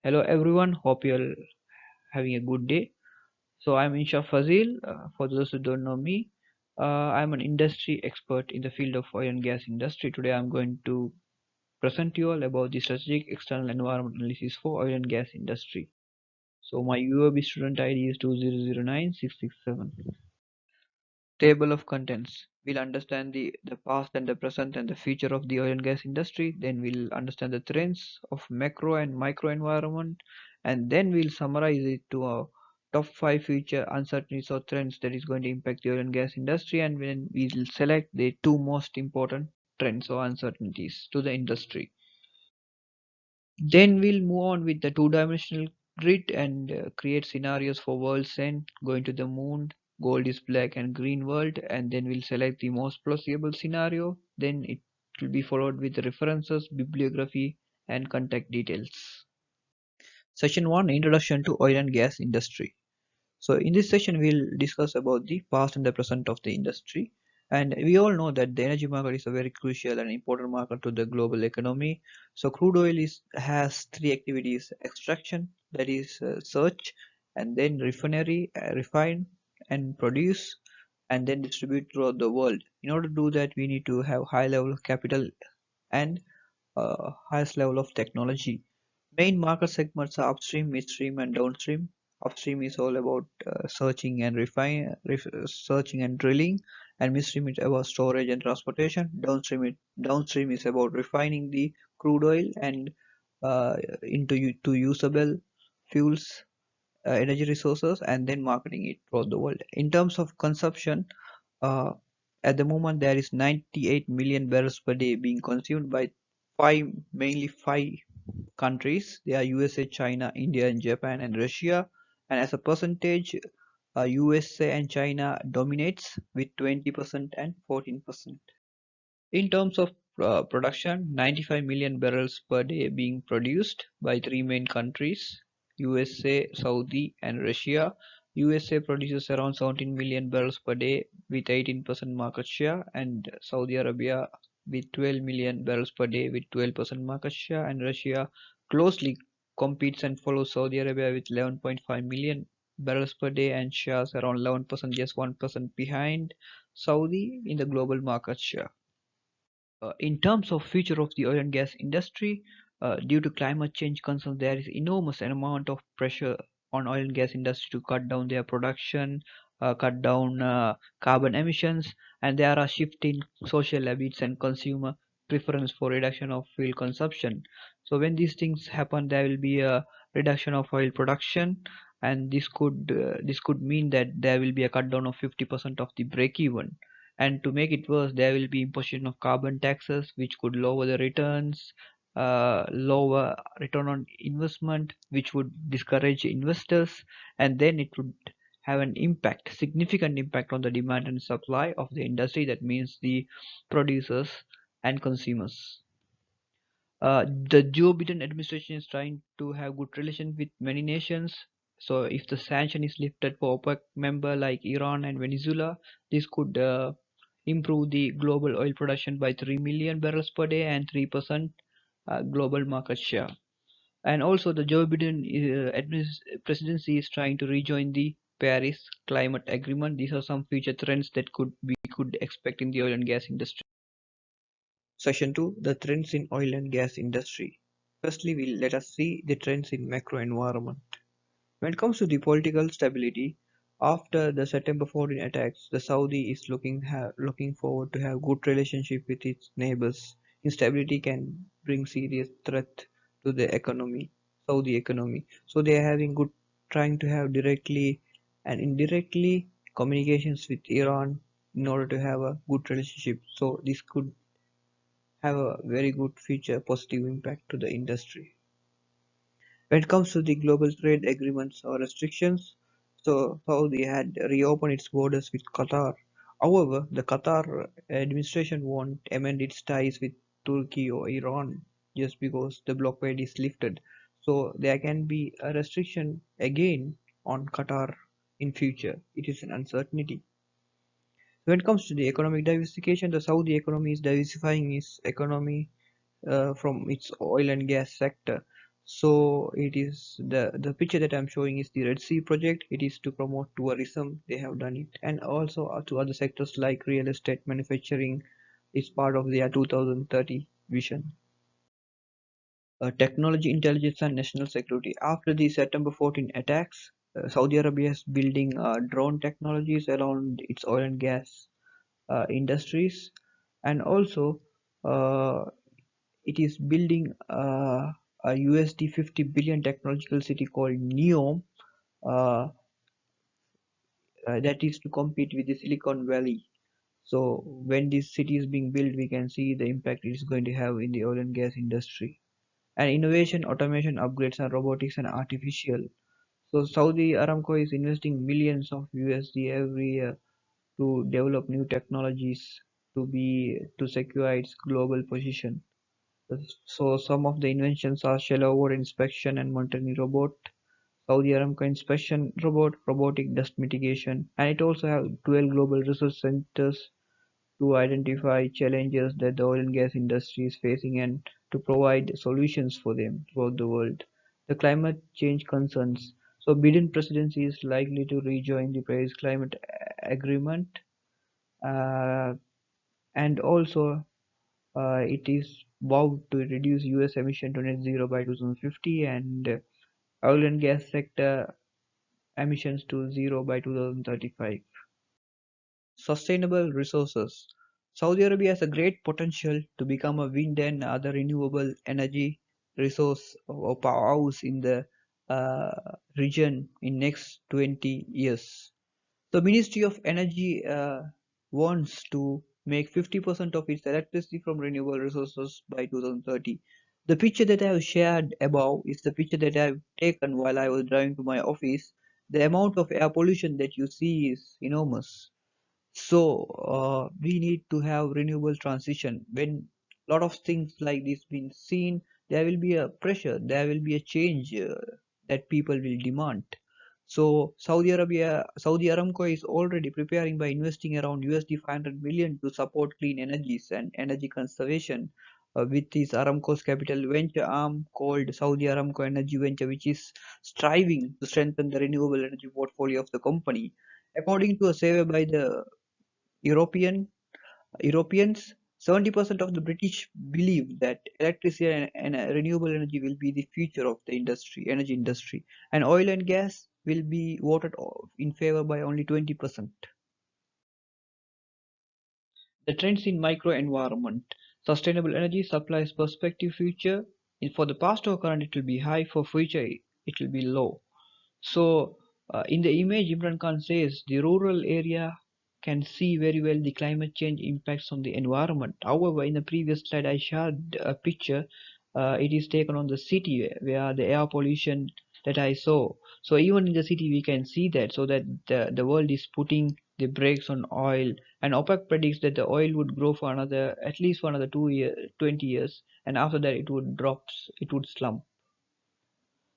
Hello everyone, hope you're having a good day. So I'm Inshaf Fazil. For those who don't know me, I'm an industry expert in the field of oil and gas industry. Today I'm going to present you all about the strategic external environment analysis for oil and gas industry. So my UOB student ID is 2009667. Table of contents. We'll understand the past and the present and the future of the oil and gas industry. Then we'll understand the trends of macro and micro environment. And then we'll summarize it to our top 5 future uncertainties or trends that is going to impact the oil and gas industry. And then we'll select the two most important trends or uncertainties to the industry. Then we'll move on with the two-dimensional grid and create scenarios for world's end, going to the moon, gold is black and green world, and then we'll select the most plausible scenario. Then it will be followed with references, bibliography, and contact details. Session 1, Introduction to Oil and Gas Industry. So in this session, we'll discuss about the past and the present of the industry. And we all know that the energy market is a very crucial and important market to the global economy. So crude oil has three activities: extraction, that is search, and then refinery, refine and produce, and then distribute throughout the world. In order to do that, we need to have high level of capital and highest level of technology. Main market segments are upstream, midstream, and downstream. Upstream is all about searching and drilling, and midstream is about storage and transportation. Downstream is about refining the crude oil and to usable fuels, energy resources, and then marketing it throughout the world. In terms of consumption, uh, at the moment there is 98 million barrels per day being consumed by mainly five countries. They are USA, China, India, and Japan, and Russia. And as a percentage, USA and China dominates with 20% and 14%. In terms of production, 95 million barrels per day being produced by three main countries: USA, Saudi, and Russia. USA produces around 17 million barrels per day with 18% market share, and Saudi Arabia with 12 million barrels per day with 12% market share, and Russia closely competes and follows Saudi Arabia with 11.5 million barrels per day and shares around 11%, just 1% behind Saudi in the global market share. In terms of future of the oil and gas industry, due to climate change concerns, there is enormous amount of pressure on oil and gas industry to cut down their production, cut down carbon emissions, and there are shift in social habits and consumer preference for reduction of fuel consumption. So when these things happen, there will be a reduction of oil production, and this could mean that there will be a cut down of 50% of the break even. And to make it worse, there will be imposition of carbon taxes, which could lower the returns, lower return on investment, which would discourage investors, and then it would have an impact, significant impact on the demand and supply of the industry. That means the producers and consumers. The Joe Biden administration is trying to have good relations with many nations. So if the sanction is lifted for OPEC member like Iran and Venezuela, this could improve the global oil production by 3 million barrels per day and 3% global market share. And also the Joe Biden presidency is trying to rejoin the Paris Climate Agreement. These are some future trends that we could expect in the oil and gas industry. Session 2, the trends in oil and gas industry. Firstly, let us see the trends in macro environment. When it comes to the political stability, after the September 14 attacks, the Saudi is looking forward to have good relationship with its neighbors. Instability can bring serious threat to the economy, Saudi economy. So they are having good, trying to have directly and indirectly communications with Iran in order to have a good relationship. So this could have a very good future positive impact to the industry. When it comes to the global trade agreements or restrictions, so Saudi had reopened its borders with Qatar. However, the Qatar administration won't amend its ties with Turkey or Iran just because the blockade is lifted. So there can be a restriction again on Qatar in future. It is an uncertainty. When it comes to the economic diversification, the Saudi economy is diversifying its economy from its oil and gas sector. So it is the picture that I'm showing is the Red Sea project. It is to promote tourism. They have done it, and also to other sectors like real estate, manufacturing is part of their 2030 vision. Technology, intelligence, and national security. After the September 14 attacks, Saudi Arabia is building drone technologies around its oil and gas industries, and also uh, it is building a USD 50 billion technological city called NEOM, uh, that is to compete with the Silicon Valley. So when this city is being built, we can see the impact it is going to have in the oil and gas industry. And innovation, automation, upgrades, and robotics and artificial. So Saudi Aramco is investing millions of USD every year to develop new technologies to secure its global position. So some of the inventions are shallow water inspection and monitoring robot, Saudi Aramco inspection robot, robotic dust mitigation, and it also has 12 global research centers to identify challenges that the oil and gas industry is facing and to provide solutions for them throughout the world. The climate change concerns. So Biden presidency is likely to rejoin the Paris Climate Agreement, uh, and also it is vowed to reduce US emission to net zero by 2050 and oil and gas sector emissions to zero by 2035. Sustainable resources. Saudi Arabia has a great potential to become a wind and other renewable energy resource or powerhouse in the region in next 20 years. The Ministry of Energy wants to make 50% of its electricity from renewable resources by 2030. The picture that I have shared above is the picture that I have taken while I was driving to my office. The amount of air pollution that you see is enormous. So we need to have renewable transition. When a lot of things like this been seen, there will be a pressure, there will be a change that people will demand. So Saudi Aramco is already preparing by investing around USD 500 million to support clean energies and energy conservation with this Aramco's capital venture arm called Saudi Aramco Energy Venture, which is striving to strengthen the renewable energy portfolio of the company. According to a survey by the European Europeans, 70% of the British believe that electricity and renewable energy will be the future of the energy industry, and oil and gas will be voted in favor by only 20%. The trends in microenvironment. Sustainable energy supplies prospective future. For the past or current, it will be high. For future, it will be low. So, in the image, Imran Khan says the rural area can see very well the climate change impacts on the environment. However, in the previous slide, I showed a picture. It is taken on the city where the air pollution that I saw. So even in the city, we can see that. So that the world is putting the brakes on oil, and OPEC predicts that the oil would grow for another at least for another 20 years, and after that it would drop, it would slump.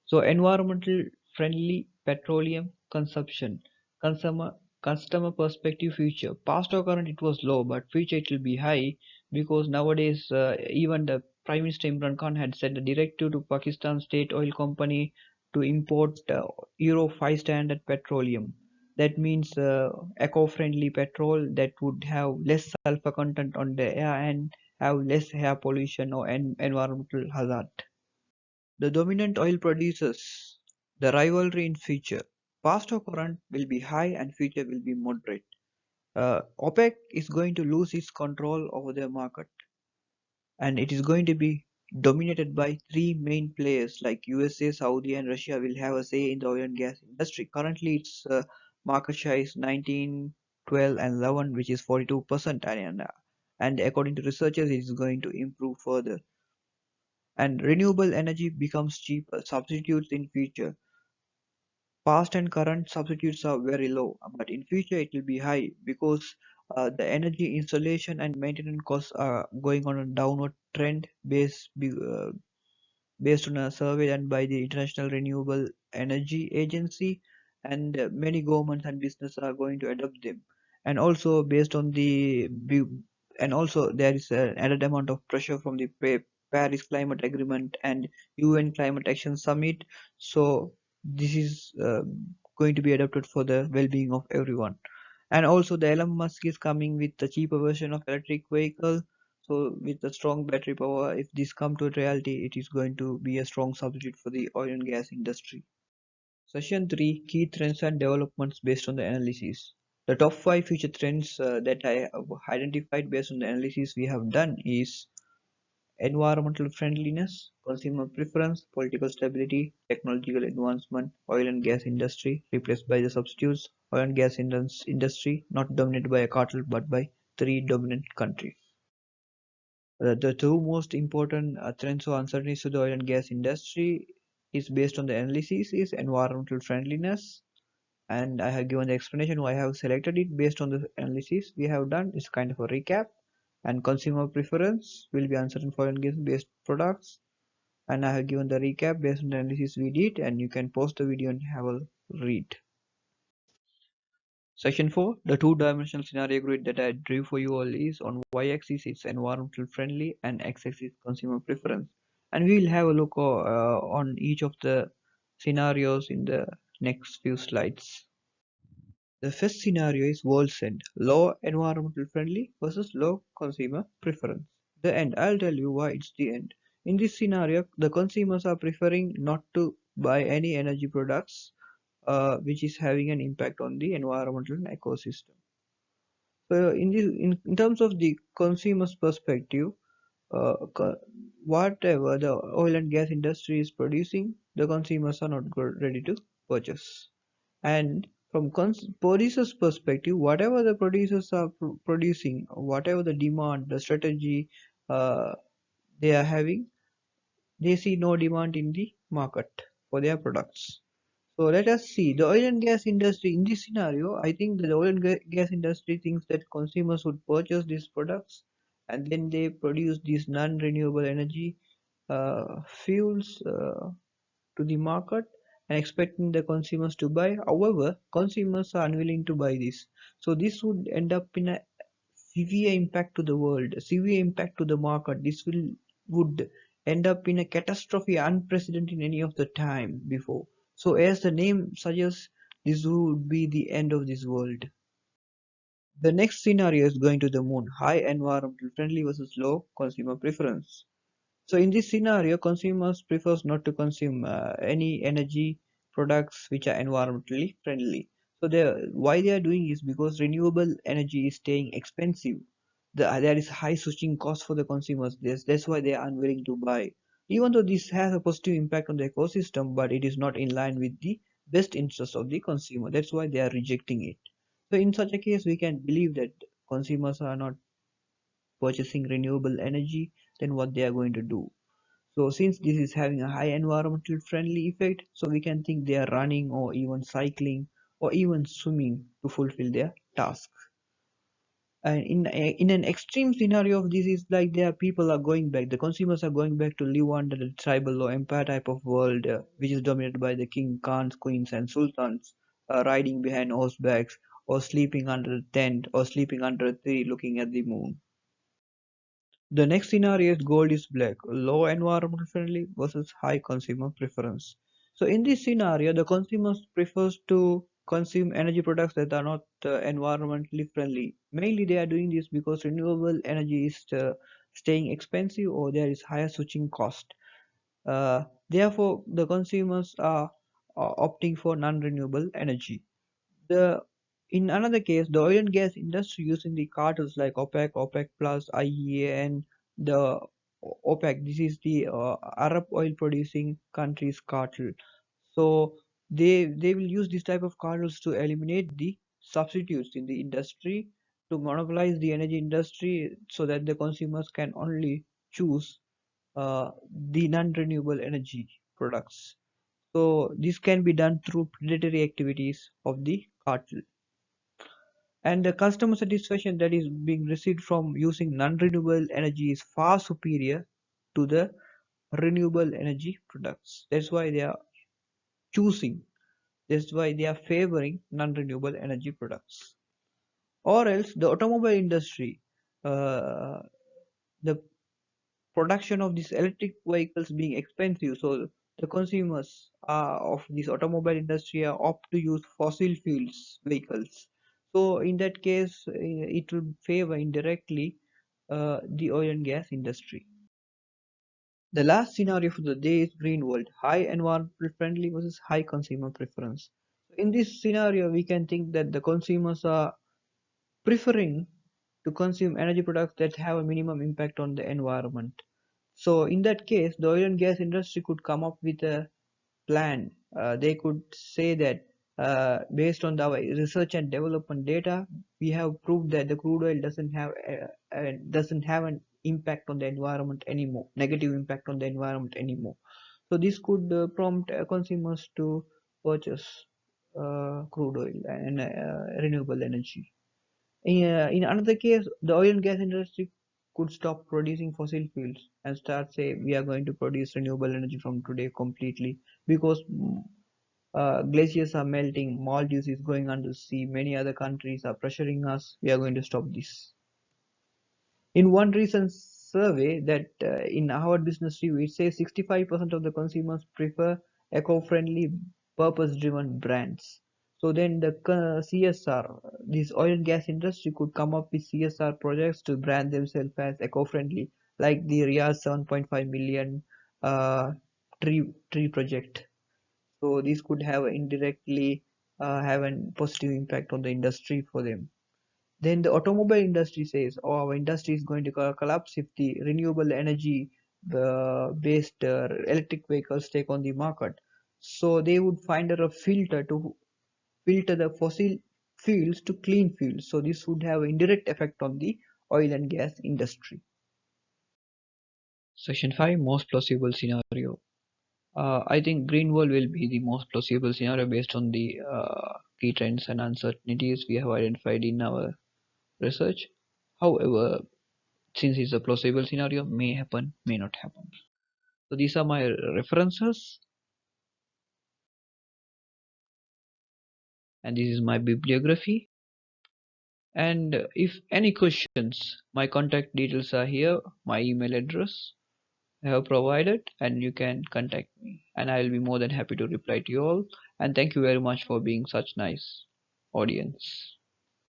So environmental friendly petroleum consumption, consumer customer perspective future. Past or current it was low, but future it will be high because nowadays even the Prime Minister Imran Khan had sent a directive to Pakistan State Oil Company to import Euro 5 standard petroleum. That means eco-friendly petrol that would have less sulfur content on the air and have less air pollution or environmental hazard. The dominant oil producers, the rivalry in future. Past or current will be high and future will be moderate. OPEC is going to lose its control over their market, and it is going to be dominated by three main players like USA, Saudi, and Russia will have a say in the oil and gas industry. Currently, its market share is 19, 12, and 11, which is 42%, and according to researchers, it is going to improve further. And renewable energy becomes cheaper. Substitutes in future. Past and current substitutes are very low, but in future it will be high because the energy installation and maintenance costs are going on a downward trend based on a survey done by the International Renewable Energy Agency, and many governments and businesses are going to adopt them. And also based on the and also there is an added amount of pressure from the Paris Climate Agreement and UN Climate Action Summit. So this is going to be adapted for the well-being of everyone. And also the Elon Musk is coming with the cheaper version of electric vehicle. So with the strong battery power, if this come to reality, it is going to be a strong substitute for the oil and gas industry. Session 3: Key Trends and Developments based on the analysis. The top 5 future trends that I have identified based on the analysis we have done is environmental friendliness, consumer preference, political stability, technological advancement, oil and gas industry replaced by the substitutes, oil and gas industry not dominated by a cartel but by three dominant countries. The two most important trends or uncertainties to the oil and gas industry is based on the analysis is environmental friendliness, and I have given the explanation why I have selected it based on the analysis we have done. It's kind of a recap. And consumer preference will be uncertain for oil and gas based products, and I have given the recap based on the analysis we did, and you can pause the video and have a read. Section 4: The two-dimensional scenario grid that I drew for you all is on y-axis it's environmental friendly and x-axis consumer preference. And we will have a look on each of the scenarios in the next few slides. The first scenario is world's end, low environmental friendly versus low consumer preference. The end, I'll tell you why it's the end. In this scenario, the consumers are preferring not to buy any energy products which is having an impact on the environmental and ecosystem. So in terms of the consumer's perspective, uh, whatever the oil and gas industry is producing, the consumers are not ready to purchase. And from producers' perspective, whatever the producers are producing, whatever the demand, the strategy uh, they are having, they see no demand in the market for their products. So let us see the oil and gas industry in this scenario. I think that the oil and gas industry thinks that consumers would purchase these products, and then they produce these non-renewable energy fuels to the market and expecting the consumers to buy. However, consumers are unwilling to buy this. So this would end up in a severe impact to the world, severe impact to the market. This will would end up in a catastrophe unprecedented in any of the time before. So as the name suggests, this would be the end of this world. The next scenario is going to the moon, high environmental friendly versus low consumer preference. So in this scenario, consumers prefers not to consume any energy products which are environmentally friendly. So why they are doing is because renewable energy is staying expensive. There is high switching cost for the consumers. That's why they are unwilling to buy. Even though this has a positive impact on the ecosystem, but it is not in line with the best interest of the consumer. That's why they are rejecting it. So in such a case, we can believe that consumers are not purchasing renewable energy, then what they are going to do. So since this is having a high environmental friendly effect, so we can think they are running or even cycling or even swimming to fulfill their task. And in an extreme scenario of this is like their people are going back, the consumers are going back to live under the tribal or empire type of world, which is dominated by the king, khans, queens, and sultans, riding behind horsebacks or sleeping under a tent or sleeping under a tree looking at the moon. The next scenario is gold is black, low environmental friendly versus high consumer preference. So in this scenario, the consumers prefers to consume energy products that are not environmentally friendly. Mainly they are doing this because renewable energy is staying expensive or there is higher switching cost. Therefore, the consumers are opting for non-renewable energy. The In another case, the oil and gas industry using the cartels like OPEC, OPEC Plus, IEA, and the OPEC. This is the Arab oil producing countries cartel. So they will use this type of cartels to eliminate the substitutes in the industry, to monopolize the energy industry, so that the consumers can only choose the non-renewable energy products. So this can be done through predatory activities of the cartel, and the customer satisfaction that is being received from using non-renewable energy is far superior to the renewable energy products. That's why they are choosing, that's why they are favoring non-renewable energy products. Or else the automobile industry, uh, the production of these electric vehicles being expensive, so the consumers of this automobile industry are opt to use fossil fuels vehicles. So in that case, it will favor indirectly the oil and gas industry. The last scenario for the day is green world, high environmental friendly versus high consumer preference. In this scenario, we can think that the consumers are preferring to consume energy products that have a minimum impact on the environment. So in that case, the oil and gas industry could come up with a plan. They could say that based on our research and development data, we have proved that the crude oil doesn't have an impact on the environment anymore, negative impact on the environment anymore. So this could prompt consumers to purchase crude oil and renewable energy. In another case, the oil and gas industry could stop producing fossil fuels and start say we are going to produce renewable energy from today completely because glaciers are melting, Maldives is going under sea, many other countries are pressuring us. We are going to stop this. In one recent survey that in Harvard Business Review, it says 65% of the consumers prefer eco-friendly, purpose-driven brands. So then the CSR, this oil and gas industry could come up with CSR projects to brand themselves as eco-friendly, like the Riyadh 7.5 million uh, tree project. So this could have indirectly have a positive impact on the industry for them. Then the automobile industry says, "Oh, our industry is going to collapse if the renewable energy based electric vehicles take on the market." So they would find a filter to filter the fossil fuels to clean fuels. So this would have an indirect effect on the oil and gas industry. Section 5, most plausible scenario. I think green world will be the most plausible scenario based on the key trends and uncertainties we have identified in our research. However, since it's a plausible scenario, may happen, may not happen. So these are my references, and this is my bibliography. And if any questions, my contact details are here, my email address I have provided, and you can contact me, and I will be more than happy to reply to you all. And thank you very much for being such nice audience.